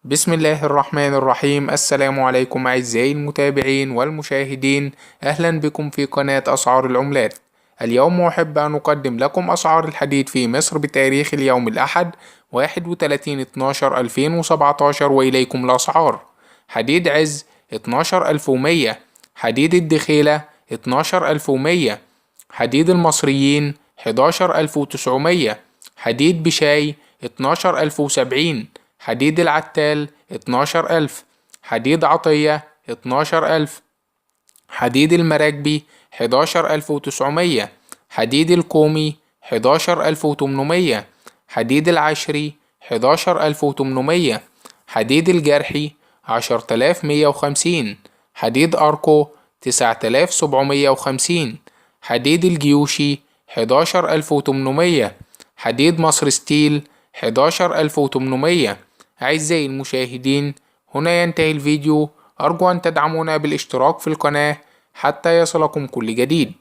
بسم الله الرحمن الرحيم. السلام عليكم أعزائي المتابعين والمشاهدين، أهلا بكم في قناة أسعار العملات. اليوم أحب أن أقدم لكم أسعار الحديد في مصر بتاريخ اليوم الأحد 31/12/2017، وإليكم الأسعار. حديد عز 12100، حديد الدخيلة 12100، حديد المصريين 11900، حديد بشاي 12070، حديد العتال 12000، حديد عطية 12000، حديد المراكبي 11900، حديد الكومي 11800، حديد العشري 11800، حديد الجرحي 10150، حديد أركو 9750، حديد الجيوشي 11800، حديد مصر ستيل 11800. أعزائي المشاهدين، هنا ينتهي الفيديو. أرجو أن تدعمونا بالاشتراك في القناة حتى يصلكم كل جديد.